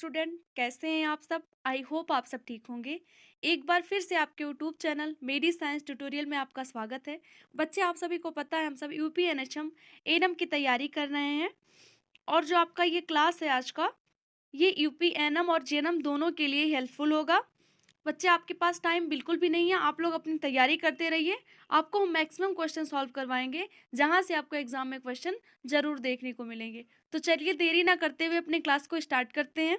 Student, कैसे हैं आप सब? आई होप आप सब ठीक होंगे। एक बार फिर से आपके यूट्यूब चैनल मेरी साइंस ट्यूटोरियल में आपका स्वागत है। बच्चे, आप सभी को पता है हम सब यूपी एनएचएम एनएम की तैयारी कर रहे हैं और जो आपका ये क्लास है आज का, ये यूपी एनएम और जेएनएम दोनों के लिए हेल्पफुल होगा। बच्चे, आपके पास टाइम बिल्कुल भी नहीं है, आप लोग अपनी तैयारी करते रहिए। आपको हम मैक्सिमम क्वेश्चन सॉल्व करवाएंगे, जहां से आपको एग्जाम में क्वेश्चन जरूर देखने को मिलेंगे। तो चलिए देरी ना करते हुए अपने क्लास को स्टार्ट करते हैं।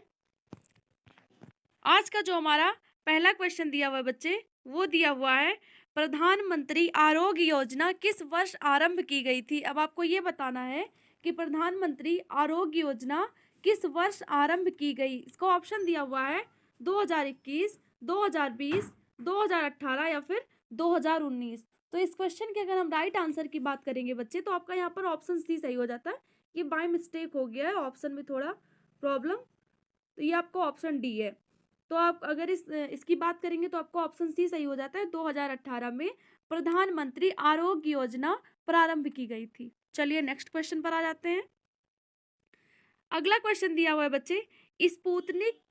आज का जो हमारा पहला क्वेश्चन दिया हुआ है बच्चे, वो दिया हुआ है प्रधानमंत्री आरोग्य योजना किस वर्ष आरंभ की गई थी। अब आपको ये बताना है कि प्रधानमंत्री आरोग्य योजना किस वर्ष आरंभ की गई। इसको ऑप्शन दिया हुआ है 2021, 2020, 2018 या फिर 2019। तो इस क्वेश्चन के अगर हम राइट आंसर की बात करेंगे बच्चे, तो आपका यहाँ पर ऑप्शन सी सही हो जाता है। ये बाय मिस्टेक हो गया है, ऑप्शन में थोड़ा प्रॉब्लम, तो ये आपको ऑप्शन डी है। तो आप अगर इसकी बात करेंगे तो आपको ऑप्शन सी सही हो जाता है। 2018 में प्रधानमंत्री आरोग्य योजना प्रारंभ की गई थी। चलिए नेक्स्ट क्वेश्चन पर आ जाते हैं। अगला क्वेश्चन दिया हुआ है बच्चे, स्पुतनिक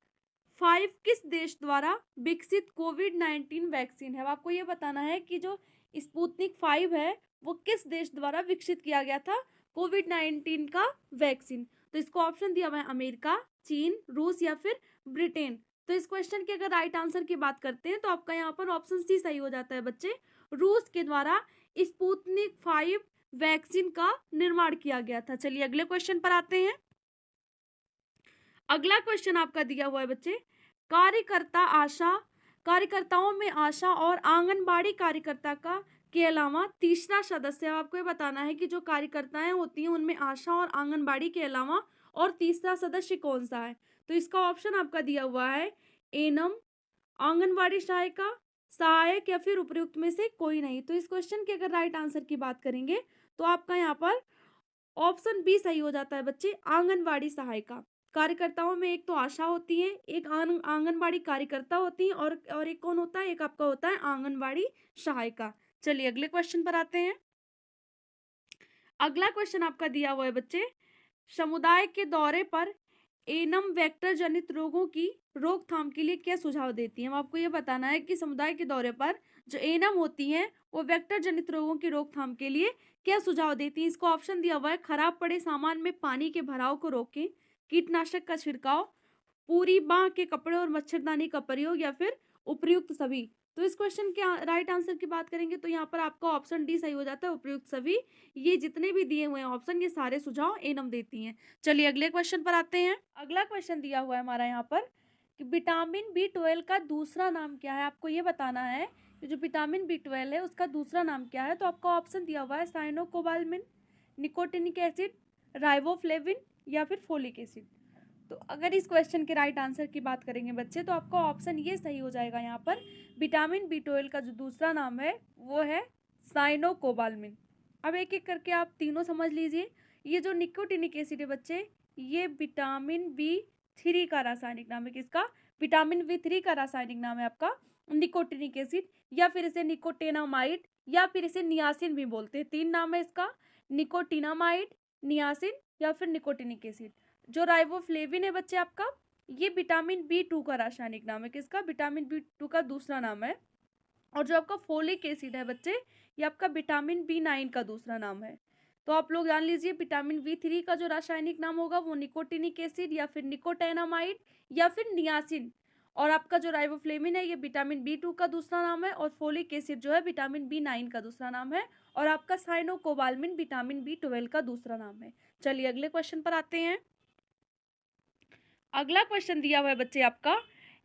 5 किस देश द्वारा विकसित कोविड-19 वैक्सीन है। अब आपको ये बताना है कि जो स्पुतनिक 5 है वो किस देश द्वारा विकसित किया गया था कोविड-19 का वैक्सीन। तो इसको ऑप्शन दिया हुआ है अमेरिका, चीन, रूस या फिर ब्रिटेन। तो इस क्वेश्चन के अगर राइट आंसर की बात करते हैं तो आपका यहाँ पर ऑप्शन सी सही हो जाता है बच्चे। रूस के द्वारा स्पुतनिक 5 वैक्सीन का निर्माण किया गया था। चलिए अगले क्वेश्चन पर आते हैं। अगला क्वेश्चन आपका दिया हुआ है बच्चे, कार्यकर्ताओं में आशा और आंगनबाड़ी कार्यकर्ता का के अलावा तीसरा सदस्य। आपको ये बताना है कि जो कार्यकर्ताएं होती हैं उनमें आशा और आंगनबाड़ी के अलावा और तीसरा सदस्य कौन सा है। तो इसका ऑप्शन आपका दिया हुआ है एनम, आंगनबाड़ी सहायिका, सहायक या फिर उपयुक्त में से कोई नहीं। तो इस क्वेश्चन के अगर राइट आंसर की बात करेंगे तो आपका यहाँ पर ऑप्शन बी सही हो जाता है बच्चे, आंगनबाड़ी सहायिका। कार्यकर्ताओं में एक तो आशा होती है, एक आंगनबाड़ी कार्यकर्ता होती है और एक कौन होता है, एक आपका होता है आंगनबाड़ी सहायिका। चलिए अगले क्वेश्चन पर आते हैं। अगला क्वेश्चन आपका दिया हुआ है बच्चे, समुदाय के दौरे पर एनम वेक्टर जनित रोगों की रोकथाम के लिए क्या सुझाव देती है। आपको ये बताना है कि समुदाय के दौरे पर जो एनम होती हैं वो वेक्टर जनित रोगों की रोकथाम के लिए क्या सुझाव देती है। इसको ऑप्शन दिया हुआ है खराब पड़े सामान में पानी के भराव को रोकें, कीटनाशक का छिड़काव, पूरी बांह के कपड़े और मच्छरदानी का प्रयोग या फिर उपयुक्त सभी। तो इस क्वेश्चन के राइट आंसर की बात करेंगे तो यहाँ पर आपका ऑप्शन डी सही हो जाता है, उपयुक्त सभी। ये जितने भी दिए हुए हैं ऑप्शन, ये सारे सुझाव एनम देती हैं। चलिए अगले क्वेश्चन पर आते हैं। अगला क्वेश्चन दिया हुआ है हमारा यहाँ पर कि विटामिन बी 12 का दूसरा नाम क्या है। आपको ये बताना है कि जो विटामिन बी 12 है उसका दूसरा नाम क्या है। तो आपका ऑप्शन दिया हुआ है साइनोकोबाल्मिन, निकोटिनिक एसिड, राइबोफ्लेविन या फिर फोलिक एसिड। तो अगर इस क्वेश्चन के राइट आंसर की बात करेंगे बच्चे तो आपका ऑप्शन ये सही हो जाएगा। यहाँ पर विटामिन बी 12 का जो दूसरा नाम है वो है साइनोकोबाल्मिन। अब एक एक करके आप तीनों समझ लीजिए। ये जो निकोटिनिक एसिड है बच्चे, ये विटामिन बी 3 का रासायनिक नाम है। किसका? विटामिन बी 3 का रासायनिक नाम है आपका निकोटिनिक एसिड, या फिर इसे निकोटेनामाइड या फिर इसे नियासिन भी बोलते हैं। तीन नाम है इसका, निकोटिनामाइड, नियासिन या फिर निकोटिनिक एसिड। जो राइबोफ्लेविन है बच्चे आपका, ये विटामिन बी 2 का रासायनिक नाम है। किसका? विटामिन बी 2 का दूसरा नाम है। और जो आपका फोलिक एसिड है बच्चे, ये आपका विटामिन बी 9 का दूसरा नाम है। तो आप लोग जान लीजिए विटामिन बी 3 का जो रासायनिक नाम होगा वो निकोटिनिक एसिड या फिर निकोटेनामाइड या फिर नियासिन। और आपका जो राइबोफ्लेविन है ये विटामिन बी 2 का दूसरा नाम है और फोलिक एसिड जो है विटामिन बी 9 का दूसरा नाम है और आपका साइनोकोबाल्मिन विटामिन बी 12 का दूसरा नाम है। चलिए अगले क्वेश्चन पर आते हैं। अगला क्वेश्चन दिया हुआ है बच्चे आपका,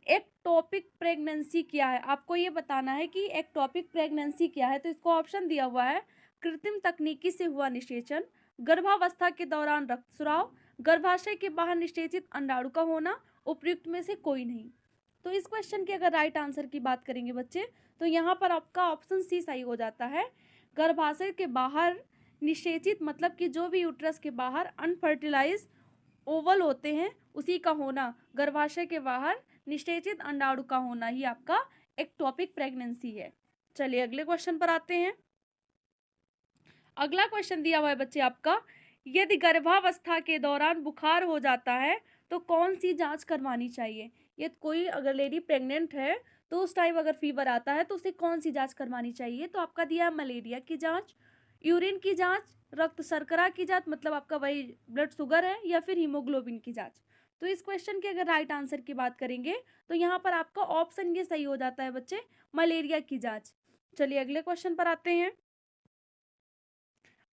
एक्टोपिक प्रेगनेंसी क्या है। आपको ये बताना है कि एक्टोपिक प्रेगनेंसी क्या है। तो इसको ऑप्शन दिया हुआ है कृत्रिम तकनीकी से हुआ निषेचन, गर्भावस्था के दौरान रक्तस्राव, गर्भाशय के बाहर निषेचित अंडाणु का होना, उपयुक्त में से कोई नहीं। तो इस क्वेश्चन के अगर राइट आंसर की बात करेंगे बच्चे तो यहाँ पर आपका ऑप्शन सी सही हो जाता है। गर्भाशय के बाहर निषेचित मतलब कि जो भी यूट्रस के बाहर अनफर्टिलाइज ओवल होते हैं उसी का होना, गर्भाशय के बाहर निषेचित अंडाणु का होना ही आपका एक्टोपिक प्रेगनेंसी है। चलिए अगले क्वेश्चन पर आते हैं। अगला क्वेश्चन दिया हुआ है बच्चे आपका, यदि गर्भावस्था के दौरान बुखार हो जाता है तो कौन सी जांच करवानी चाहिए? ये कोई अगर लेडी प्रेग्नेंट है तो उस टाइम अगर फीवर आता है तो उसे कौन सी जांच करवानी चाहिए? तो आपका दिया है मलेरिया की जांच, यूरिन की जांच, रक्त शर्करा की जांच मतलब आपका वही ब्लड शुगर है, या फिर हीमोग्लोबिन की जांच। तो इस क्वेश्चन के अगर राइट आंसर की बात करेंगे तो यहाँ पर आपका ऑप्शन ये सही हो जाता है बच्चे, मलेरिया की जांच। चलिए अगले क्वेश्चन पर आते हैं।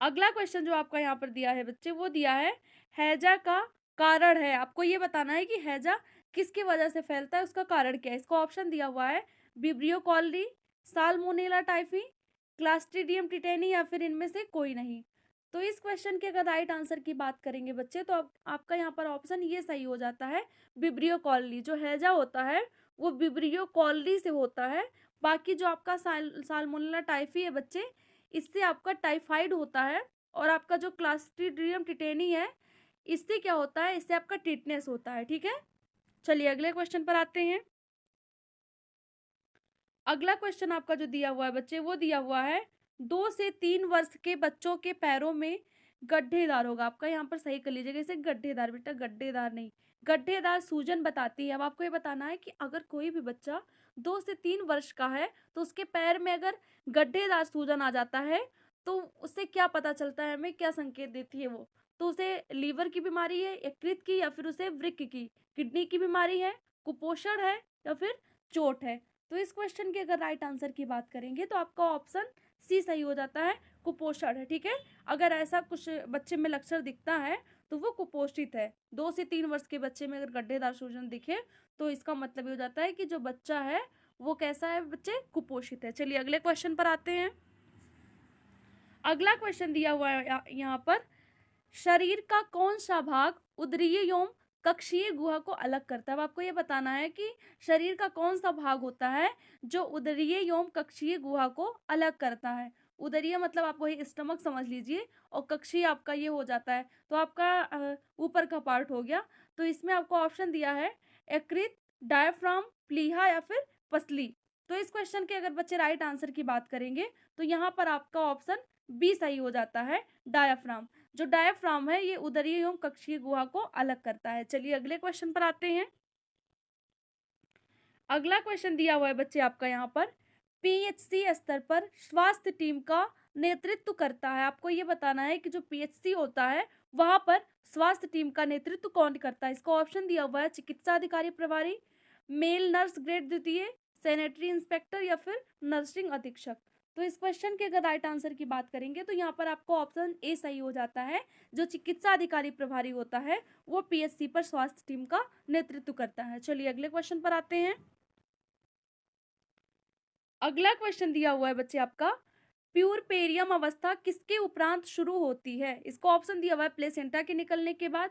अगला क्वेश्चन जो आपका यहाँ पर दिया है बच्चे, वो दिया है हैजा का कारण है। आपको ये बताना है कि हैजा किसकी वजह से फैलता है, उसका कारण क्या है। इसको ऑप्शन दिया हुआ है Vibrio cholerae, Salmonella typhi, Clostridium tetani, या फिर इनमें से कोई नहीं। तो इस क्वेश्चन के अगर राइट आंसर की बात करेंगे बच्चे तो आपका यहाँ पर ऑप्शन ये सही हो जाता है, विब्रियो कॉलरी। जो हैजा होता है वो विब्रियो कॉलरी से होता है। बाकी जो आपका साल्मोनेला टाइफी है बच्चे, इससे आपका टाइफाइड होता है। और आपका जो क्लास्ट्रीडियम टिटेनी है, इससे क्या होता है, इससे आपका टिटनेस होता है। ठीक है, चलिए अगले क्वेश्चन पर आते हैं। अगला क्वेश्चन आपका जो दिया हुआ है बच्चे, वो दिया हुआ है 2 से 3 वर्ष के बच्चों के पैरों में गड्ढेदार होगा। आपका यहाँ पर सही कर लीजिएगा, इसे गड्ढेदार, बेटा गड्ढेदार नहीं, गड्ढेदार सूजन बताती है। अब आपको ये बताना है कि अगर कोई भी बच्चा 2 से 3 वर्ष का है तो उसके पैर में अगर गड्ढेदार सूजन आ जाता है तो उससे क्या पता चलता है, हमें क्या संकेत देती है वो। तो उसे लीवर की बीमारी है, यकृत की, या फिर उसे वृक्क की, किडनी की बीमारी है, कुपोषण है, या फिर चोट है। तो इस क्वेश्चन के अगर राइट आंसर की बात करेंगे तो आपका ऑप्शन सी सही हो जाता है, कुपोषण है। ठीक है, अगर ऐसा कुछ बच्चे में लक्षण दिखता है तो वो कुपोषित है। 2 से 3 वर्ष के बच्चे में अगर गड्ढेदार सूजन दिखे तो इसका मतलब ये हो जाता है कि जो बच्चा है वो कैसा है बच्चे, कुपोषित है। चलिए अगले क्वेश्चन पर आते हैं। अगला क्वेश्चन दिया हुआ है यहाँ पर, शरीर का कौन सा भाग उदरीय एवं कक्षीय गुहा को अलग करता है। अब आपको ये बताना है कि शरीर का कौन सा भाग होता है जो उदरीय एवं कक्षीय गुहा को अलग करता है। उदरीय मतलब आप वही स्टमक समझ लीजिए, और कक्षीय आपका ये हो जाता है तो आपका ऊपर का पार्ट हो गया। तो इसमें आपको ऑप्शन दिया है यकृत, डायफ्राम, प्लीहा, या फिर पसली। तो इस क्वेश्चन के अगर बच्चे राइट आंसर की बात करेंगे तो यहाँ पर आपका ऑप्शन बी सही हो जाता है, डायफ्राम। जो डायफ्राम है ये उदरीय एवं कक्षीय गुहा को अलग करता है। चलिए अगले क्वेश्चन पर आते हैं। अगला क्वेश्चन दिया हुआ है बच्चे आपका यहाँ पर, पीएचसी स्तर पर स्वास्थ्य टीम का नेतृत्व करता है। आपको ये बताना है कि जो पीएचसी होता है वहां पर स्वास्थ्य टीम का नेतृत्व कौन करता है। इसका ऑप्शन दिया हुआ है चिकित्सा अधिकारी प्रभारी, मेल नर्स ग्रेड द्वितीय, सैनिटरी इंस्पेक्टर, या फिर नर्सिंग अधीक्षक। तो इस क्वेश्चन के अगर राइट आंसर की बात करेंगे तो यहाँ पर आपको ऑप्शन ए सही हो जाता है। जो चिकित्सा अधिकारी प्रभारी होता है वो पीएचसी पर स्वास्थ्य टीम का नेतृत्व करता है। चलिए अगले क्वेश्चन पर आते हैं। अगला क्वेश्चन दिया हुआ है बच्चे आपका, प्यूरपेरियम अवस्था किसके उपरांत शुरू होती है। इसको ऑप्शन दिया हुआ है प्लेसेंटा के निकलने के बाद,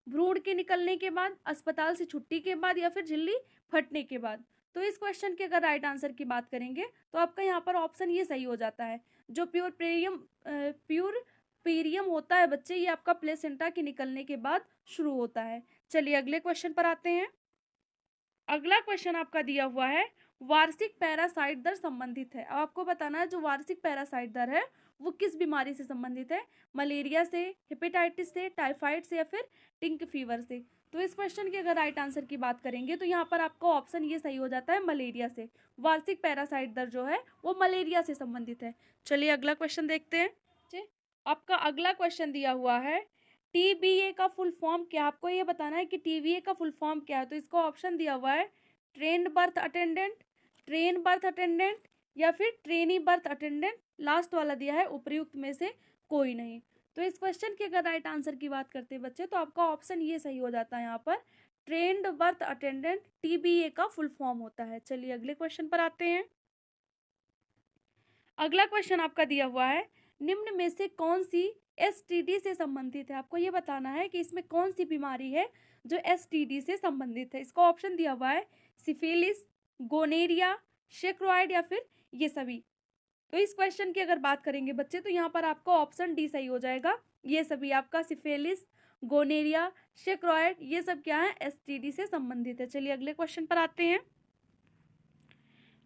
भ्रूण के निकलने के बाद, अस्पताल से छुट्टी के बाद, या फिर झिल्ली फटने के बाद। तो इस क्वेश्चन के अगर राइट आंसर की बात करेंगे तो आपका यहाँ पर ऑप्शन ये सही हो जाता है। जो प्यूरपेरियम होता है बच्चे, ये आपका प्लेसेंटा के निकलने के बाद शुरू होता है। चलिए अगले क्वेश्चन पर आते हैं। अगला क्वेश्चन आपका दिया हुआ है, वार्षिक पैरासाइट दर संबंधित है। अब आपको बताना है जो वार्षिक पैरासाइट दर है वो किस बीमारी से संबंधित है, मलेरिया से, हेपेटाइटिस से, टाइफाइड से, या फिर टिंक फीवर से। तो इस क्वेश्चन के अगर राइट आंसर की बात करेंगे तो यहाँ पर आपका ऑप्शन ये सही हो जाता है, मलेरिया से। वार्षिक पैरासाइट दर जो है वो मलेरिया से संबंधित है। चलिए अगला क्वेश्चन देखते हैं। आपका अगला क्वेश्चन दिया हुआ है, टीबीए का फुल फॉर्म क्या। आपको ये बताना है कि टीबीए का फुल फॉर्म क्या है। तो इसका ऑप्शन दिया हुआ है trend birth attendant, train birth attendant, या फिर ट्रेनी बर्थ अटेंडेंट। लास्ट वाला दिया है उपयुक्त में से कोई नहीं। तो इस क्वेश्चन के अगर राइट आंसर की बात करते हैं बच्चे तो आपका ऑप्शन ये सही हो जाता है, यहाँ पर ट्रेंड बर्थ अटेंडेंट टीबीए का फुल फॉर्म होता है। चलिए अगले क्वेश्चन पर आते हैं। अगला क्वेश्चन आपका दिया हुआ है, निम्न में से कौन सी एसटीडी से संबंधित है। आपको ये बताना है कि इसमें कौन सी बीमारी है जो एसटीडी से संबंधित है। इसका ऑप्शन दिया हुआ है सिफिलिस, गोनेरिया, शेक्रोइड, या फिर ये सभी। तो इस क्वेश्चन की अगर बात करेंगे बच्चे तो यहाँ पर आपका ऑप्शन डी सही हो जाएगा, ये सभी आपका सिफिलिस, गोनेरिया, शेक्रोइड, ये सब क्या है, एसटीडी से संबंधित है। चलिए अगले क्वेश्चन पर आते हैं।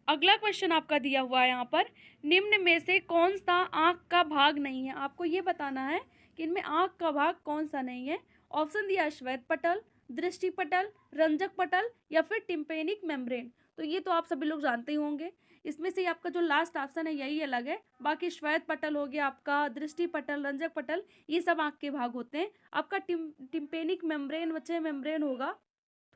अगला क्वेश्चन आपका दिया हुआ है यहाँ पर, निम्न में से कौन सा आंख का भाग नहीं है। आपको ये बताना है कि इनमें आंख का भाग कौन सा नहीं है। ऑप्शन दिया है श्वेत पटल, दृष्टि पटल, रंजक पटल या फिर टिम्पेनिक मेम्ब्रेन। तो ये तो आप सभी लोग जानते ही होंगे। इसमें से आपका जो लास्ट ऑप्शन है यही अलग है, बाकी श्वेत पटल हो गया आपका, दृष्टि पटल, रंजक पटल, ये सब आँख के भाग होते हैं। आपका टिम्पेनिक मेम्ब्रेन बच्चे मेम्ब्रेन होगा,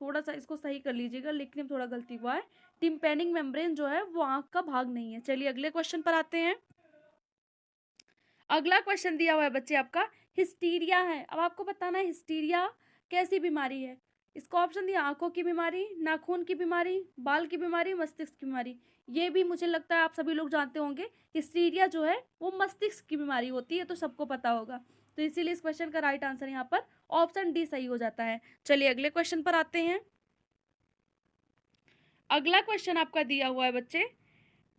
थोड़ा सा इसको सही कर लीजिएगा, लिखने में थोड़ा गलती हुआ है। टिम्पेनिक मेम्ब्रेन जो है वो आँख का भाग नहीं है। चलिए अगले क्वेश्चन पर आते हैं। अगला क्वेश्चन दिया हुआ है बच्चे आपका हिस्टीरिया है। अब आपको बताना है हिस्टीरिया कैसी बीमारी है। इसको ऑप्शन दिया आंखों की बीमारी, नाखून की बीमारी, बाल की बीमारी, मस्तिष्क की बीमारी। ये भी मुझे लगता है आप सभी लोग जानते होंगे। हिस्टीरिया जो है वो मस्तिष्क की बीमारी होती है, तो सबको पता होगा। तो इसीलिए इस क्वेश्चन का राइट आंसर यहाँ पर ऑप्शन डी सही हो जाता है। चलिए अगले क्वेश्चन पर आते हैं। अगला क्वेश्चन आपका दिया हुआ है बच्चे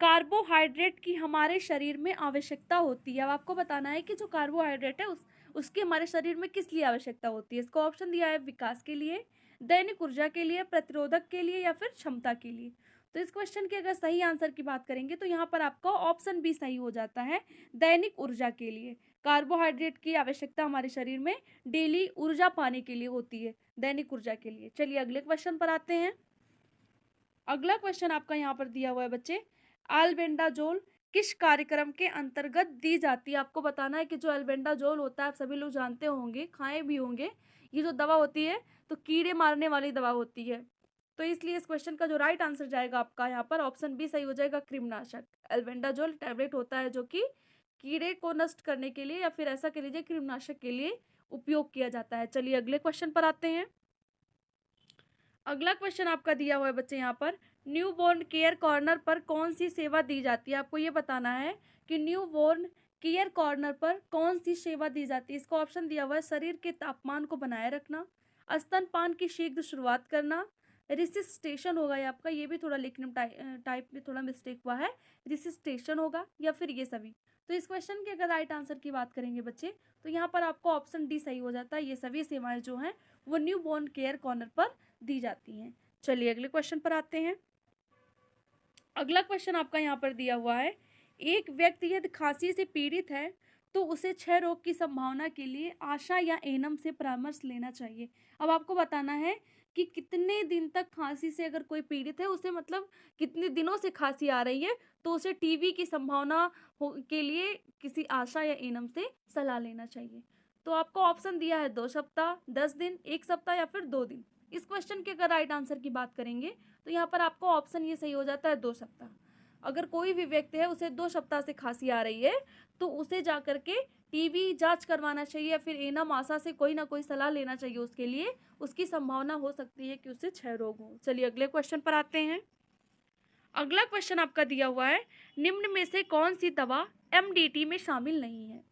कार्बोहाइड्रेट की हमारे शरीर में आवश्यकता होती है। अब आपको बताना है कि जो कार्बोहाइड्रेट है उसकी हमारे शरीर में किस लिए आवश्यकता होती है। इसको ऑप्शन दिया है विकास के लिए, दैनिक ऊर्जा के लिए, प्रतिरोधक के लिए या फिर क्षमता के लिए। तो इस क्वेश्चन के अगर सही आंसर की बात करेंगे तो यहाँ पर आपका ऑप्शन बी सही हो जाता है, दैनिक ऊर्जा के लिए। कार्बोहाइड्रेट की आवश्यकता हमारे शरीर में डेली ऊर्जा पाने के लिए होती है, दैनिक ऊर्जा के लिए। चलिए अगले क्वेश्चन पर आते हैं। अगला क्वेश्चन आपका यहाँ पर दिया हुआ है बच्चे अल्बेंडाजोल किस कार्यक्रम के अंतर्गत दी जाती है। आपको बताना है कि जो अल्बेंडाजोल होता है आप सभी लोग जानते होंगे, खाए भी होंगे। ये जो दवा होती है तो कीड़े मारने वाली दवा होती है, तो इसलिए इस क्वेश्चन का जो राइट आंसर जाएगा आपका यहाँ पर ऑप्शन बी सही हो जाएगा, कृमिनाशक। अल्बेंडाजोल टैबलेट होता है जो कि कीड़े को नष्ट करने के लिए या फिर ऐसा कह लीजिए कृमिनाशक के लिए उपयोग किया जाता है। चलिए अगले क्वेश्चन पर आते हैं। अगला क्वेश्चन आपका दिया हुआ है बच्चे यहाँ पर न्यू बोर्न केयर कॉर्नर पर कौन सी सेवा दी जाती है। आपको ये बताना है कि न्यू बोर्न केयर कॉर्नर पर कौन सी सेवा दी जाती है। इसका ऑप्शन दिया हुआ है शरीर के तापमान को बनाए रखना, स्तनपान की शीघ्र शुरुआत करना, रिसिस्टेशन होगा ये आपका, ये भी थोड़ा लिखने में टाइप में थोड़ा मिस्टेक हुआ है, रिसिस्टेशन होगा या फिर ये सभी। तो इस क्वेश्चन के अगर राइट आंसर की बात करेंगे बच्चे तो यहाँ पर आपको ऑप्शन डी सही हो जाता है, ये सभी सेवाएं जो हैं वो न्यू बोर्न केयर कॉर्नर पर दी जाती हैं। चलिए अगले क्वेश्चन पर आते हैं। अगला क्वेश्चन आपका यहाँ पर दिया हुआ है एक व्यक्ति यदि खांसी से पीड़ित है तो उसे क्षय रोग की संभावना के लिए आशा या एनम से परामर्श लेना चाहिए। अब आपको बताना है कि कितने दिन तक खांसी से अगर कोई पीड़ित है, उसे मतलब कितने दिनों से खांसी आ रही है, तो उसे टीबी की संभावना के लिए किसी आशा या एनम से सलाह लेना चाहिए। तो आपको ऑप्शन दिया है 2 सप्ताह, 10 दिन, 1 सप्ताह या फिर 2 दिन। इस क्वेश्चन के अगर राइट आंसर की बात करेंगे तो यहाँ पर आपको ऑप्शन ये सही हो जाता है 2 सप्ताह। अगर कोई भी व्यक्ति है उसे 2 सप्ताह से खांसी आ रही है तो उसे जा करके टीबी जांच करवाना चाहिए या फिर एनम आशा से कोई ना कोई सलाह लेना चाहिए उसके लिए, उसकी संभावना हो सकती है कि उसे क्षय रोग हो। चलिए अगले क्वेश्चन पर आते हैं। अगला क्वेश्चन आपका दिया हुआ है निम्न में से कौन सी दवा एमडीटी में शामिल नहीं है।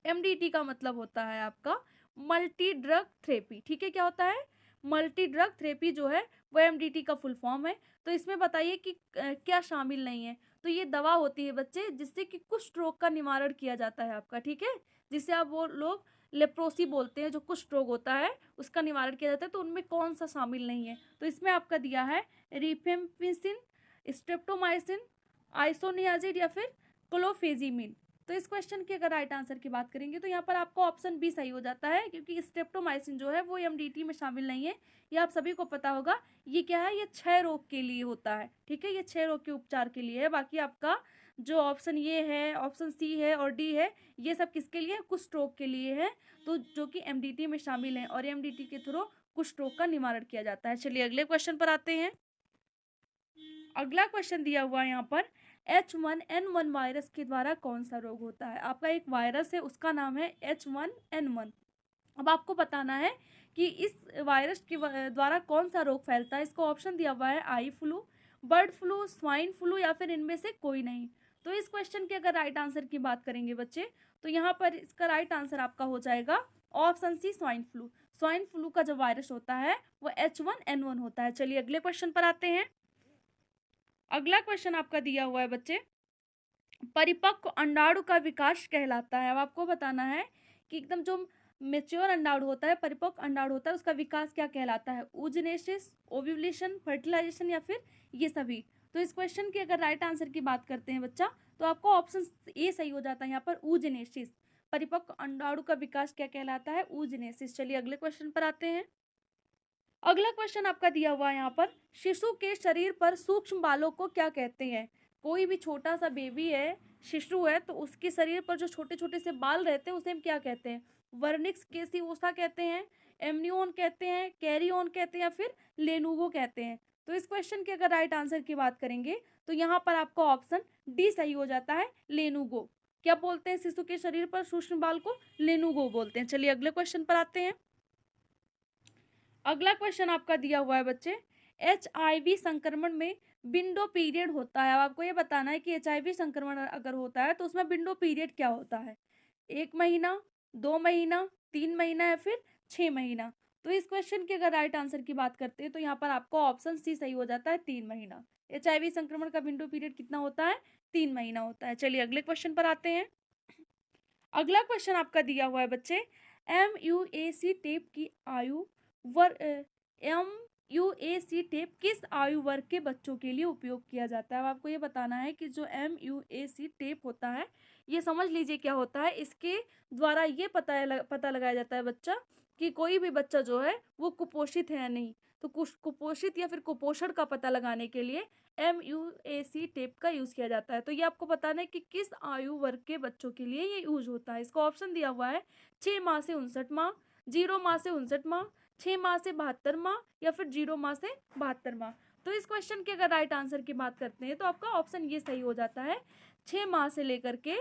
एमडीटी का मतलब होता है आपका मल्टी ड्रग थेरेपी। ठीक है, क्या होता है मल्टी ड्रग थेरेपी जो है वो एमडीटी का फुल फॉर्म है। तो इसमें बताइए कि क्या शामिल नहीं है। तो ये दवा होती है बच्चे जिससे कि कुष्ठ रोग का निवारण किया जाता है आपका, ठीक है, जिसे आप वो लोग लेप्रोसी बोलते हैं, जो कुष्ठ रोग होता है उसका निवारण किया जाता है। तो उनमें कौन सा शामिल नहीं है, तो इसमें आपका दिया है रिफेम्पिसिन, स्ट्रेप्टोमाइसिन, आइसोनियाजिड या फिर क्लोफेजिमिन। तो इस क्वेश्चन के अगर राइट आंसर की बात करेंगे तो यहाँ पर आपको ऑप्शन बी सही हो जाता है, क्योंकि स्ट्रेप्टोमाइसिन जो है वो एमडीटी में शामिल नहीं है। ये आप सभी को पता होगा, ये क्या है, ये क्षय रोग के लिए होता है, ठीक है, ये क्षय रोग के उपचार के लिए है। बाकी आपका जो ऑप्शन ये है, ऑप्शन सी है और डी है, ये सब किसके लिए, कुष्ठ रोग के लिए है, तो जो कि एमडीटी में शामिल है और एमडीटी के थ्रू कुष्ठ रोग का निवारण किया जाता है। चलिए अगले क्वेश्चन पर आते हैं। अगला क्वेश्चन दिया हुआ है यहाँ पर H1N1 वायरस के द्वारा कौन सा रोग होता है। आपका एक वायरस है उसका नाम है H1N1। अब आपको बताना है कि इस वायरस के द्वारा कौन सा रोग फैलता है। इसको ऑप्शन दिया हुआ है eye flu, bird flu, swine flu या फिर इनमें से कोई नहीं। तो इस क्वेश्चन के अगर राइट आंसर की बात करेंगे बच्चे तो यहाँ पर इसका राइट आंसर आपका हो जाएगा option C swine flu. Swine flu का जो वायरस होता है वो H1N1 होता है। चलिए अगले क्वेश्चन पर आते हैं। अगला क्वेश्चन आपका दिया हुआ है बच्चे परिपक्व अंडाणु का विकास कहलाता है। अब आपको बताना है कि एकदम जो मेच्योर अंडाणु होता है, परिपक्व अंडाणु होता है, उसका विकास क्या कहलाता है, oogenesis, ओव्यूलेशन, फर्टिलाइजेशन या फिर ये सभी। तो इस क्वेश्चन के अगर राइट आंसर की बात करते हैं बच्चा तो आपको ऑप्शन ए सही हो जाता है यहाँ पर oogenesis। परिपक्व अंडाणु का विकास क्या कहलाता है, oogenesis। चलिए अगले क्वेश्चन पर आते हैं। अगला क्वेश्चन आपका दिया हुआ है यहाँ पर, शिशु के शरीर पर सूक्ष्म बालों को क्या कहते हैं? कोई भी छोटा सा बेबी है, शिशु है, तो उसके शरीर पर जो छोटे छोटे से बाल रहते हैं उसे हम क्या कहते हैं? वर्निक्स केसिओसा कहते हैं, एमनियोन कहते हैं, कैरियोन कहते हैं, या फिर लेनुगो कहते हैं। तो इस क्वेश्चन के अगर राइट आंसर की बात करेंगे तो यहाँ पर आपका ऑप्शन डी सही हो जाता है, लेनुगो। क्या बोलते हैं शिशु के शरीर पर सूक्ष्म बाल को? लेनुगो बोलते हैं। चलिए अगले क्वेश्चन पर आते हैं। अगला क्वेश्चन आपका दिया हुआ है बच्चे, HIV संक्रमण में विंडो पीरियड होता है। अब आपको ये बताना है कि HIV संक्रमण अगर होता है तो उसमें विंडो पीरियड क्या होता है? 1 महीना, 2 महीना, 3 महीना या फिर 6 महीना? तो इस क्वेश्चन के अगर राइट आंसर की बात करते हैं तो यहाँ पर आपको ऑप्शन सी सही हो जाता है, 3 महीना। HIV संक्रमण का विंडो पीरियड कितना होता है? 3 महीना होता है। चलिए अगले क्वेश्चन पर आते हैं। अगला क्वेश्चन आपका दिया हुआ है बच्चे, MUAC टेप की आयु MUAC टेप किस आयु वर्ग के बच्चों के लिए उपयोग किया जाता है? अब आपको ये बताना है कि जो MUAC टेप होता है, ये समझ लीजिए क्या होता है। इसके द्वारा ये पता लगाया जाता है बच्चा कि कोई भी बच्चा जो है वो कुपोषित है या नहीं। तो कुपोषित या फिर कुपोषण का पता लगाने के लिए MUAC टेप का यूज़ किया जाता है। तो ये आपको बताना है कि किस आयु वर्ग के बच्चों के लिए ये यूज होता है। इसका ऑप्शन दिया हुआ है 6 माह से 59 माह, 0 माह से 59 माह, 6 माह से 72 माह, या फिर 0 माह से 72 माह। तो इस क्वेश्चन के अगर राइट आंसर की बात करते हैं तो आपका ऑप्शन ये सही हो जाता है, 6 माह से लेकर के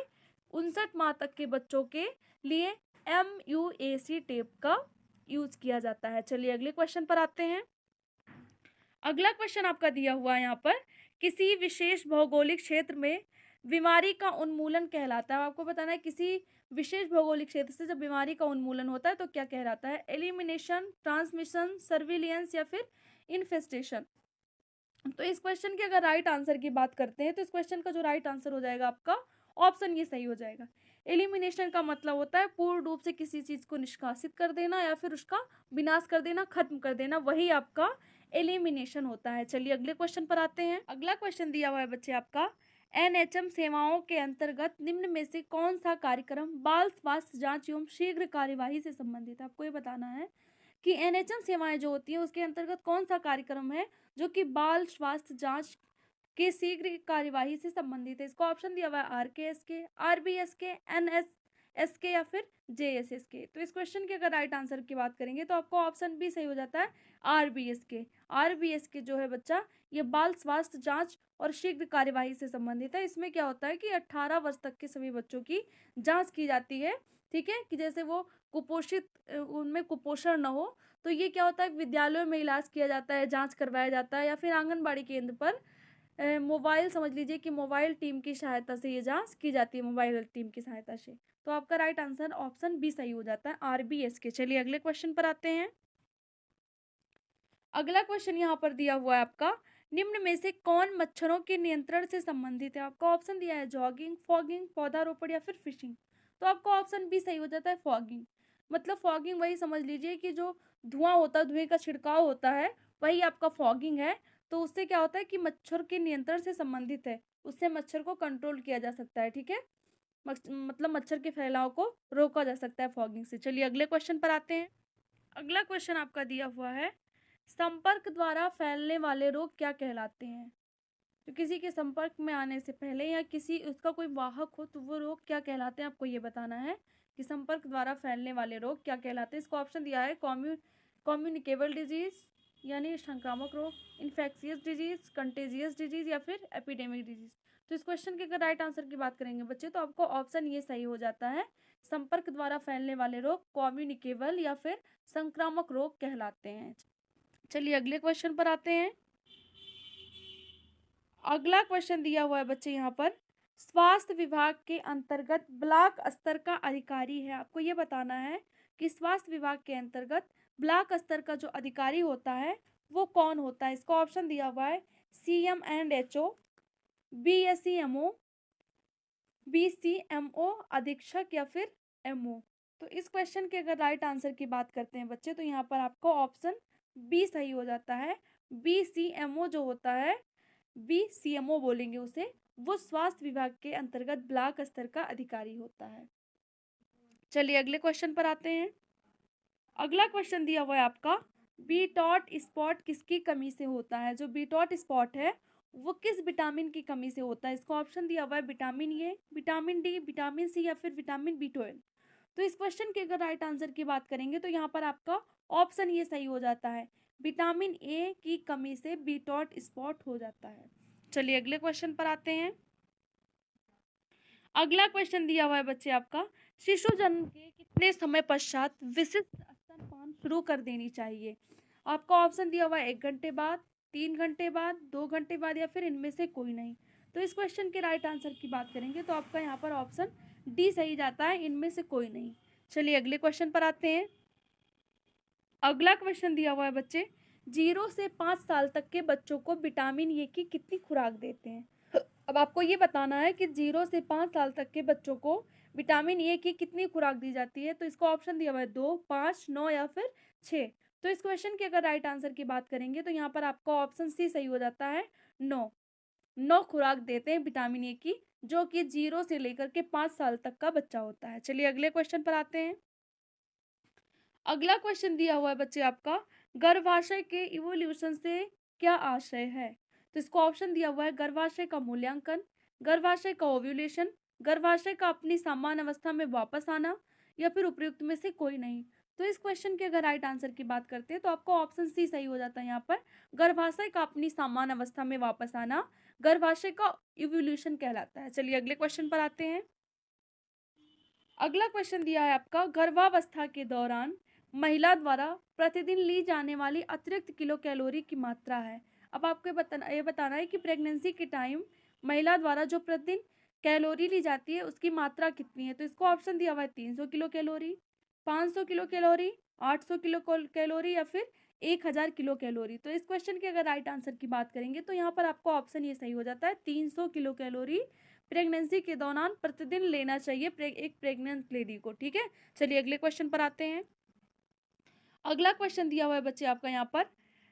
59 माह तक के बच्चों के लिए MUAC टेप का यूज किया जाता है। चलिए अगले क्वेश्चन पर आते हैं। अगला क्वेश्चन आपका दिया हुआ है यहाँ पर, किसी विशेष भौगोलिक क्षेत्र में बीमारी का उन्मूलन कहलाता है। आपको बताना है किसी विशेष भौगोलिक क्षेत्र से जब बीमारी का उन्मूलन होता है तो क्या कहलाता है? एलिमिनेशन, ट्रांसमिशन, सर्विलियंस या फिर इन्फेस्टेशन? तो इस क्वेश्चन के अगर राइट आंसर की बात करते हैं तो इस क्वेश्चन का जो राइट आंसर हो जाएगा आपका ऑप्शन ये सही हो जाएगा। एलिमिनेशन का मतलब होता है पूर्ण रूप से किसी चीज को निष्कासित कर देना या फिर उसका विनाश कर देना, खत्म कर देना, वही आपका एलिमिनेशन होता है। चलिए अगले क्वेश्चन पर आते हैं। अगला क्वेश्चन दिया हुआ है बच्चे आपका, NHM सेवाओं के अंतर्गत निम्न में से कौन सा कार्यक्रम बाल स्वास्थ्य जांच एवं शीघ्र कार्यवाही से संबंधित है? आपको ये बताना है कि NHM सेवाएं जो होती हैं उसके अंतर्गत कौन सा कार्यक्रम है जो कि बाल स्वास्थ्य जांच के शीघ्र कार्यवाही से संबंधित है। इसका ऑप्शन दिया हुआ है RKSK, RBSK, NSSK या फिर JSSK। तो इस क्वेश्चन के अगर राइट आंसर की बात करेंगे तो आपको ऑप्शन बी सही हो जाता है, RBSK। RBSK जो है बच्चा, ये बाल स्वास्थ्य जांच और शीघ्र कार्यवाही से संबंधित है। इसमें क्या होता है कि 18 वर्ष तक के सभी बच्चों की जांच की जाती है, ठीक है, कि जैसे वो कुपोषित, उनमें कुपोषण न हो। तो ये क्या होता है, विद्यालयों में इलाज किया जाता है, जांच करवाया जाता है, या फिर आंगनबाड़ी केंद्र पर मोबाइल, समझ लीजिए कि मोबाइल टीम की सहायता से ये जांच की जाती है, मोबाइल टीम की सहायता से। तो आपका राइट आंसर ऑप्शन बी सही हो जाता है, RBSK। चलिए अगले क्वेश्चन पर आते हैं। अगला क्वेश्चन यहाँ पर दिया हुआ है आपका, निम्न में से कौन मच्छरों के नियंत्रण से संबंधित है? आपका ऑप्शन दिया है जॉगिंग, फॉगिंग, पौधारोपण या फिर फिशिंग। तो आपका ऑप्शन बी सही हो जाता है, फॉगिंग। मतलब फॉगिंग वही समझ लीजिए कि जो धुआं होता है, धुएं का छिड़काव होता है, वही आपका फॉगिंग है। तो उससे क्या होता है कि मच्छर के नियंत्रण से संबंधित है, उससे मच्छर को कंट्रोल किया जा सकता है, ठीक है, मतलब मच्छर के फैलाव को रोका जा सकता है फॉगिंग से। चलिए अगले क्वेश्चन पर आते हैं। अगला क्वेश्चन आपका दिया हुआ है, संपर्क द्वारा फैलने वाले रोग क्या कहलाते हैं? तो किसी के संपर्क में आने से पहले या किसी उसका कोई वाहक हो तो वो रोग क्या कहलाते हैं? आपको ये बताना है कि संपर्क द्वारा फैलने वाले रोग क्या कहलाते हैं। इसको ऑप्शन दिया है कम्युनिकेबल डिजीज यानी संक्रामक रोग, इन्फेक्शियस डिजीज, कंटेजियस डिजीज या फिर एपिडेमिक डिजीज। तो इस क्वेश्चन के अगर राइट आंसर की बात करेंगे बच्चे तो आपको ऑप्शन ये सही हो जाता है, संपर्क द्वारा फैलने वाले रोग कम्युनिकेबल या फिर संक्रामक रोग कहलाते हैं। चलिए अगले क्वेश्चन पर आते हैं। अगला क्वेश्चन दिया हुआ है बच्चे यहाँ पर, स्वास्थ्य विभाग के अंतर्गत ब्लॉक स्तर का अधिकारी है। आपको ये बताना है कि स्वास्थ्य विभाग के अंतर्गत ब्लॉक स्तर का जो अधिकारी होता है वो कौन होता है। इसका ऑप्शन दिया हुआ है CM&HO, BSEMO, BCMO अधीक्षक या फिर MO। तो इस क्वेश्चन के अगर राइट आंसर की बात करते हैं बच्चे तो यहाँ पर आपको ऑप्शन बी सही हो जाता है, BCMO जो होता है, BCMO बोलेंगे उसे, वो स्वास्थ्य विभाग के अंतर्गत ब्लॉक स्तर का अधिकारी होता है। चलिए अगले क्वेश्चन पर आते हैं। अगला क्वेश्चन दिया हुआ है आपका, बी डॉट स्पॉट किसकी कमी से होता है? जो बी डॉट स्पॉट है वो किस विटामिन की कमी से होता है? इसको ऑप्शन दिया हुआ है vitamin A, vitamin D, vitamin C या फिर विटामिन B12। तो इस क्वेश्चन के अगर राइट आंसर की बात करेंगे तो यहाँ पर आपका ऑप्शन ये सही हो जाता है, विटामिन ए की कमी से बी डॉट स्पॉट हो जाता है। चलिए अगले क्वेश्चन पर आते हैं। अगला क्वेश्चन दिया हुआ है बच्चे आपका, शिशु जन्म के कितने समय पश्चात विशिष्ट स्तनपान शुरू कर देनी चाहिए? आपका ऑप्शन दिया हुआ है 1 घंटे बाद, 3 घंटे बाद, 2 घंटे बाद या फिर इनमें से कोई नहीं। तो इस क्वेश्चन के राइट आंसर की बात करेंगे तो आपका यहाँ पर ऑप्शन डी सही जाता है, इनमें से कोई नहीं। चलिए अगले क्वेश्चन पर आते हैं। अगला क्वेश्चन दिया हुआ है बच्चे, 0 से 5 साल तक के बच्चों को विटामिन ए की कितनी खुराक देते हैं? अब आपको ये बताना है कि 0 से 5 साल तक के बच्चों को विटामिन ए की कितनी खुराक दी जाती है। तो इसको ऑप्शन दिया हुआ है 2, 5, 9 या फिर 6। तो इस क्वेश्चन के अगर राइट आंसर की बात करेंगे तो यहाँ पर आपका ऑप्शन सी सही हो जाता है, 9 खुराक देते हैं विटामिन ए की, जो कि 0 से लेकर के 5 साल तक का बच्चा होता है। चलिए अगले क्वेश्चन पर आते हैं। अगला क्वेश्चन दिया हुआ है बच्चे आपका, गर्भाशय के इवोल्यूशन से क्या आशय है? तो इसको ऑप्शन दिया हुआ है गर्भाशय का मूल्यांकन, गर्भाशय का ओव्यूलेशन, गर्भाशय का अपनी सामान्य अवस्था में वापस आना या फिर उपयुक्त में से कोई नहीं। तो इस क्वेश्चन के अगर राइट आंसर की बात करते हैं तो आपको ऑप्शन सी सही हो जाता है, यहाँ पर गर्भाशय का अपनी सामान्य अवस्था में वापस आना गर्भाशय का इवोल्यूशन कहलाता है। चलिए अगले क्वेश्चन पर आते हैं। अगला क्वेश्चन दिया है आपका, गर्भावस्था के दौरान महिला द्वारा प्रतिदिन ली जाने वाली अतिरिक्त किलो कैलोरी की मात्रा है। अब आपको ये बताना है कि प्रेगनेंसी के टाइम महिला द्वारा जो प्रतिदिन कैलोरी ली जाती है उसकी मात्रा कितनी है। तो इसको ऑप्शन दिया हुआ है 300 kilo calorie, 500 kilo calorie, 800 kilo calorie या फिर 1000 किलो कैलोरी। तो इस क्वेश्चन के अगर राइट आंसर की बात करेंगे तो यहाँ पर आपको ऑप्शन ये सही हो जाता है, 300 किलो कैलोरी प्रेगनेंसी के दौरान प्रतिदिन लेना चाहिए एक प्रेग्नेंट लेडी को। ठीक है, चलिए अगले क्वेश्चन पर आते हैं। अगला क्वेश्चन दिया हुआ है बच्चे आपका यहाँ पर,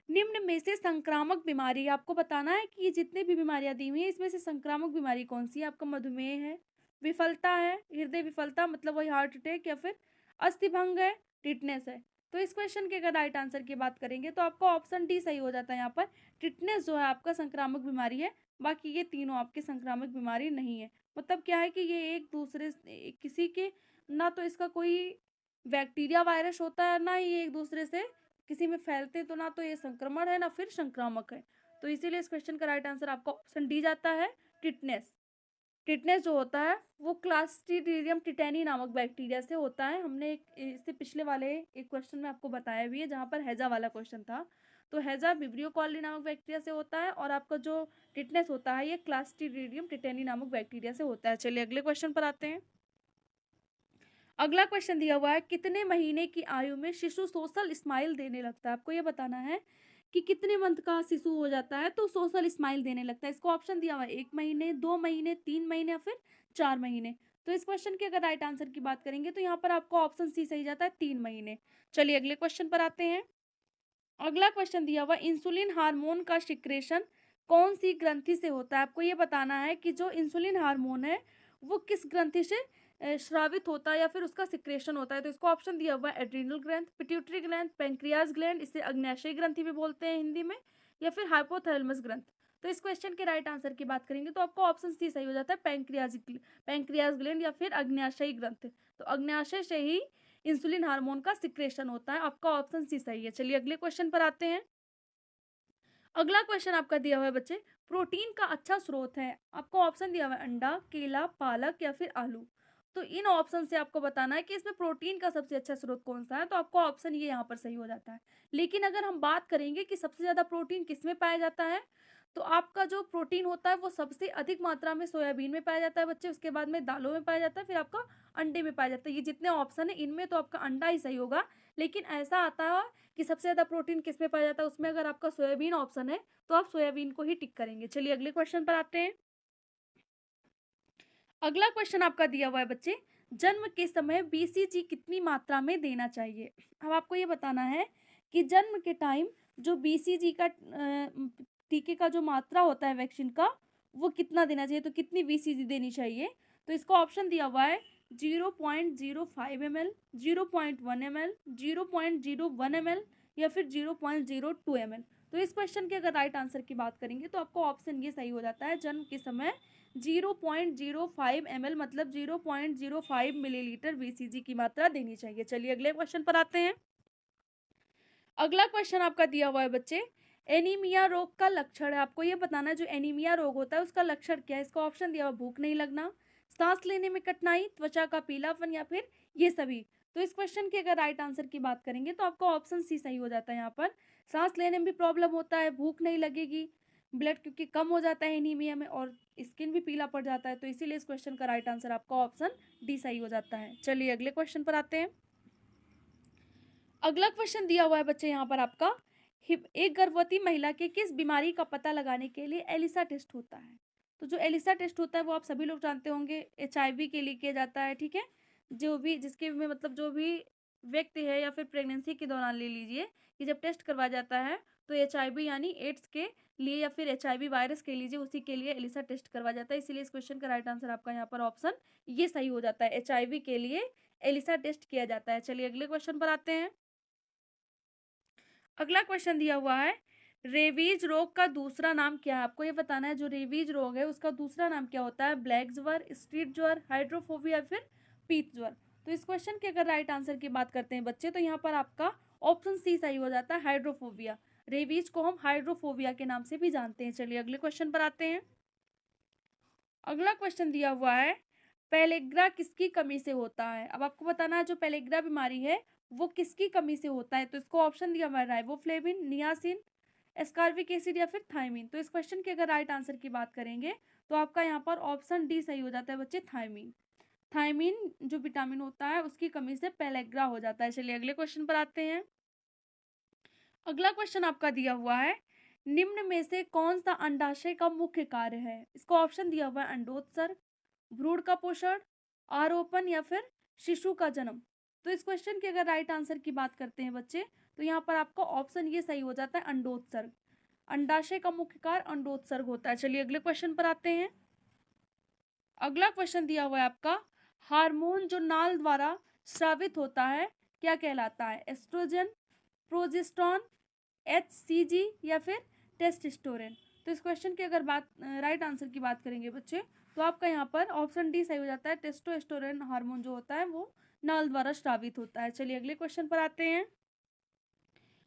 निम्न में से संक्रामक बीमारी, आपको बताना है कि जितने भी बीमारियां दी हुई हैं इसमें से संक्रामक बीमारी कौन सी है। आपका मधुमेह है, विफलता है, हृदय विफलता मतलब वही हार्ट अटैक, या फिर अस्थिभंग है, टिटनेस है। तो इस क्वेश्चन के अगर राइट आंसर की बात करेंगे तो आपका ऑप्शन डी सही हो जाता है, यहाँ पर टिटनेस जो है आपका संक्रामक बीमारी है, बाकी ये तीनों आपके संक्रामक बीमारी नहीं है। मतलब क्या है कि ये एक दूसरे किसी के, ना तो इसका कोई बैक्टीरिया वायरस होता है, ना ही ये एक दूसरे से किसी में फैलते, तो ना तो ये संक्रमण है ना फिर संक्रामक है। तो इसीलिए इस क्वेश्चन का राइट आंसर आपका ऑप्शन डी जाता है, टिटनेस। टिटनेस जो होता है वो क्लास्ट्रीडियम टिटेनी नामक बैक्टीरिया से होता है। हमने इससे पिछले वाले एक क्वेश्चन में आपको बताया भी है जहाँ पर हैजा वाला क्वेश्चन था। तो हैजा विब्रियो कॉलोनी नामक बैक्टीरिया से होता है और आपका जो टिटनेस होता है ये क्लास्ट्रीडियम टिटेनी नामक बैक्टीरिया से होता है। चलिए अगले क्वेश्चन पर आते हैं। अगला क्वेश्चन दिया हुआ है, कितने महीने की आयु में शिशु सोशल स्माइल देने लगता है? आपको ये बताना है कि कितने मंथ का शिशु हो जाता है तो सोशल स्माइल देने लगता है। इसको ऑप्शन दिया हुआ है 1 महीने, 2 महीने, 3 महीने या फिर 4 महीने। तो इस क्वेश्चन के अगर राइट आंसर की बात करेंगे तो यहाँ पर आपको ऑप्शन सी सही जाता है, 3 महीने। चलिए अगले क्वेश्चन पर आते हैं। अगला क्वेश्चन दिया हुआ, इंसुलिन हार्मोन का सिक्रेशन कौन सी ग्रंथि से होता है? आपको ये बताना है कि जो इंसुलिन हार्मोन है वो किस ग्रंथि से स्रावित होता है या फिर उसका सिक्रेशन होता है। तो इसको ऑप्शन दिया हुआ है adrenal gland, pituitary gland, pancreas gland, इसे अग्न्याशयी ग्रंथि भी बोलते हैं हिंदी में, या फिर हाइपोथैलेमस ग्रंथ। तो इस क्वेश्चन के राइट आंसर की बात करेंगे तो आपको ऑप्शन सी सही हो जाता है, पैंक्रियाज ग्लैंड या फिर अग्न्याशयी ग्रंथ। तो अग्न्याशय से ही इंसुलिन हार्मोन का सिक्रेशन होता है, आपका ऑप्शन सी सही है। चलिए अगले क्वेश्चन पर आते हैं। अगला क्वेश्चन आपका दिया हुआ है बच्चे, प्रोटीन का अच्छा स्रोत है। आपको ऑप्शन दिया हुआ है अंडा, केला, पालक या फिर आलू। तो इन ऑप्शन से आपको बताना है कि इसमें प्रोटीन का सबसे अच्छा स्रोत कौन सा है। तो आपको ऑप्शन ये यहाँ पर सही हो जाता है। लेकिन अगर हम बात करेंगे कि सबसे ज़्यादा प्रोटीन किस में पाया जाता है, तो आपका जो प्रोटीन होता है वो सबसे अधिक मात्रा में सोयाबीन में पाया जाता है बच्चे, उसके बाद में दालों में पाया जाता है, फिर आपका अंडे में पाया जाता है। ये जितने ऑप्शन है इनमें तो आपका अंडा ही सही होगा। लेकिन ऐसा आता है कि सबसे ज़्यादा प्रोटीन किस में पाया जाता है, उसमें अगर आपका सोयाबीन ऑप्शन है तो आप सोयाबीन को ही टिक करेंगे। चलिए अगले क्वेश्चन पर आते हैं। अगला क्वेश्चन आपका दिया हुआ है बच्चे, जन्म के समय BCG कितनी मात्रा में देना चाहिए? अब आपको ये बताना है कि जन्म के टाइम जो BCG का टीके का जो मात्रा होता है वैक्सीन का वो कितना देना चाहिए, तो कितनी BCG देनी चाहिए। तो इसको ऑप्शन दिया हुआ है 0.05 ml, 0.1 ml, 0.01 ml या फिर 0.02 ml। तो इस क्वेश्चन के अगर राइट आंसर की बात करेंगे तो आपका ऑप्शन ये सही हो जाता है, जन्म के समय 0.05 ml मतलब 0.05 मिलीलीटर VCG की मात्रा देनी चाहिए। चलिए अगले क्वेश्चन पर आते हैं। अगला क्वेश्चन आपका दिया हुआ है बच्चे, एनीमिया रोग का लक्षण है। आपको ये बताना है जो एनीमिया रोग होता है उसका लक्षण क्या है। इसका ऑप्शन दिया हुआ, भूख नहीं लगना, सांस लेने में कठिनाई, त्वचा का पीलापन, या फिर ये सभी। तो इस क्वेश्चन के अगर राइट आंसर की बात करेंगे तो आपका ऑप्शन सी सही हो जाता है। यहाँ पर सांस लेने में भी प्रॉब्लम होता है, भूख नहीं लगेगी, ब्लड क्योंकि कम हो जाता है एनीमिया में, और स्किन भी पीला पड़ जाता है। तो इसीलिए इस क्वेश्चन का राइट आंसर आपका ऑप्शन डी सही हो जाता है। चलिए अगले क्वेश्चन पर आते हैं। अगला क्वेश्चन दिया हुआ है बच्चे यहाँ पर आपका, एक गर्भवती महिला के किस बीमारी का पता लगाने के लिए एलिसा टेस्ट होता है। तो जो एलिसा टेस्ट होता है वो आप सभी लोग जानते होंगे, HIV के लिए किया जाता है। ठीक है, जो भी जिसके में मतलब जो भी व्यक्ति है या फिर प्रेगनेंसी के दौरान ले लीजिए कि जब टेस्ट करवाया जाता है तो HIV यानी एड्स के लिए या फिर HIV वायरस के लीजिए उसी के लिए एलिसा टेस्ट करवाया जाता है। इसीलिए इस क्वेश्चन का राइट आंसर आपका यहाँ पर ऑप्शन ये सही हो जाता है, HIV के लिए एलिसा टेस्ट किया जाता है। चलिए अगले क्वेश्चन पर आते हैं। अगला क्वेश्चन दिया हुआ है, रेबीज रोग का दूसरा नाम क्या है। आपको ये बताना है जो रेबीज रोग है उसका दूसरा नाम क्या होता है, ब्लैक ज्वर, स्ट्रीट ज्वर, हाइड्रोफोबिया या फिर पीत ज्वर। तो इस क्वेश्चन के अगर राइट आंसर की बात करते हैं बच्चे तो यहाँ पर आपका ऑप्शन सी सही हो जाता है, हाइड्रोफोबिया। रेबीज को हम हाइड्रोफोबिया के नाम से भी जानते हैं। चलिए अगले क्वेश्चन पर आते हैं। अगला क्वेश्चन दिया हुआ है, पेलेग्रा किसकी कमी से होता है। अब आपको बताना है जो पेलेग्रा बीमारी है वो किसकी कमी से होता है। तो इसको ऑप्शन दिया हुआ है, राइबोफ्लेविन, नियासिन, एस्कार्बिक एसिड या फिर थायमिन। तो इस क्वेश्चन के अगर राइट आंसर की बात करेंगे तो आपका यहाँ पर ऑप्शन डी सही हो जाता है बच्चे, थायमिन। थायमिन जो विटामिन होता है उसकी कमी से पेलेग्रा हो जाता है। चलिए अगले क्वेश्चन पर आते हैं। अगला क्वेश्चन आपका दिया हुआ है, निम्न में से कौन सा अंडाशय का मुख्य कार्य है। इसको ऑप्शन दिया हुआ है, अंडोत्सर्ग, भ्रूण का पोषण, आरोपण या फिर शिशु का जन्म। तो इस क्वेश्चन के अगर राइट आंसर की बात करते हैं बच्चे तो यहाँ पर आपका ऑप्शन ये सही हो जाता है, अंडोत्सर्ग। अंडाशय का मुख्य कार्य अंडोत्सर्ग होता है। चलिए अगले क्वेश्चन पर आते हैं। अगला क्वेश्चन दिया हुआ है आपका, हार्मोन जो नाल द्वारा स्रावित होता है क्या कहलाता है, एस्ट्रोजन, प्रोजेस्टेरॉन, HCG या फिर टेस्टोस्टेरोन। तो इस क्वेश्चन की अगर बात राइट आंसर की बात करेंगे बच्चे तो आपका यहाँ पर ऑप्शन डी सही हो जाता है, टेस्टोस्टेरोन हार्मोन जो होता है वो नाल द्वारा स्रावित होता है। चलिए अगले क्वेश्चन पर आते हैं।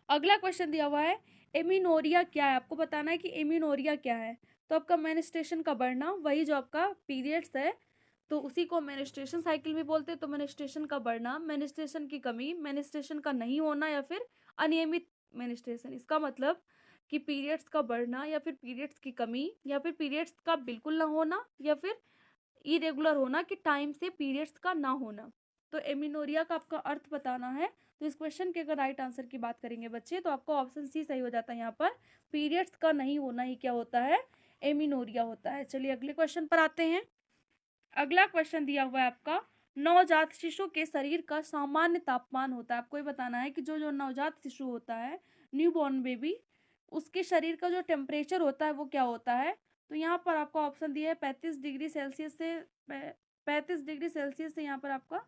अगला क्वेश्चन दिया हुआ है, एमिनोरिया क्या है। आपको बताना है कि एमिनोरिया क्या है। तो आपका मेनिस्ट्रेशन का बढ़ना, वही जो आपका पीरियड्स है तो उसी को मेनिस्ट्रेशन साइकिल भी बोलते हैं। तो मेनिस्ट्रेशन का बढ़ना, मेनिस्ट्रेशन की कमी, मेनिस्ट्रेशन का नहीं होना या फिर अनियमित मेनिस्ट्रेशन। इसका मतलब कि पीरियड्स का बढ़ना या फिर पीरियड्स की कमी या फिर पीरियड्स का बिल्कुल ना होना या फिर इरेगुलर होना कि टाइम से पीरियड्स का ना होना। तो एमिनोरिया का आपका अर्थ बताना है। तो इस क्वेश्चन के अगर राइट आंसर की बात करेंगे बच्चे तो आपका ऑप्शन सी सही हो जाता है। यहाँ पर पीरियड्स का नहीं होना ही क्या होता है, एमिनोरिया होता है। चलिए अगले क्वेश्चन पर आते हैं। अगला क्वेश्चन दिया हुआ है आपका, नवजात शिशु के शरीर का सामान्य तापमान होता है। आपको ये बताना है कि जो नवजात शिशु होता है, न्यूबॉर्न बेबी, उसके शरीर का जो टेम्परेचर होता है वो क्या होता है। तो यहाँ पर आपका ऑप्शन दिया है 35 डिग्री सेल्सियस से 35 डिग्री सेल्सियस से यहाँ पर आपका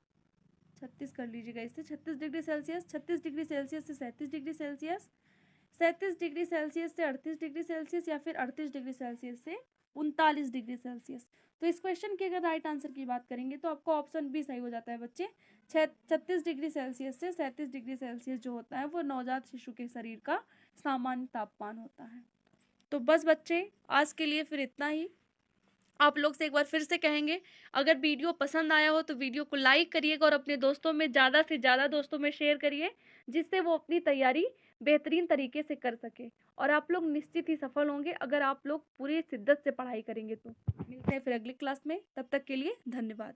36 कर लीजिएगा, इससे 36 डिग्री सेल्सियस, 36 डिग्री सेल्सियस से 37 डिग्री सेल्सियस, 37 डिग्री सेल्सियस से 38 डिग्री सेल्सियस या फिर 38 डिग्री सेल्सियस से 39 डिग्री सेल्सियस। तो इस क्वेश्चन के अगर राइट आंसर की बात करेंगे तो आपका ऑप्शन बी सही हो जाता है बच्चे, 36 डिग्री सेल्सियस से 37 डिग्री सेल्सियस जो होता है वो नवजात शिशु के शरीर का सामान्य तापमान होता है। तो बस बच्चे आज के लिए फिर इतना ही। आप लोग से एक बार फिर से कहेंगे, अगर वीडियो पसंद आया हो तो वीडियो को लाइक करिएगा और अपने दोस्तों में ज़्यादा से ज़्यादा दोस्तों में शेयर करिए जिससे वो अपनी तैयारी बेहतरीन तरीके से कर सके और आप लोग निश्चित ही सफल होंगे अगर आप लोग पूरी शिद्दत से पढ़ाई करेंगे। तो मिलते हैं फिर अगली क्लास में, तब तक के लिए धन्यवाद।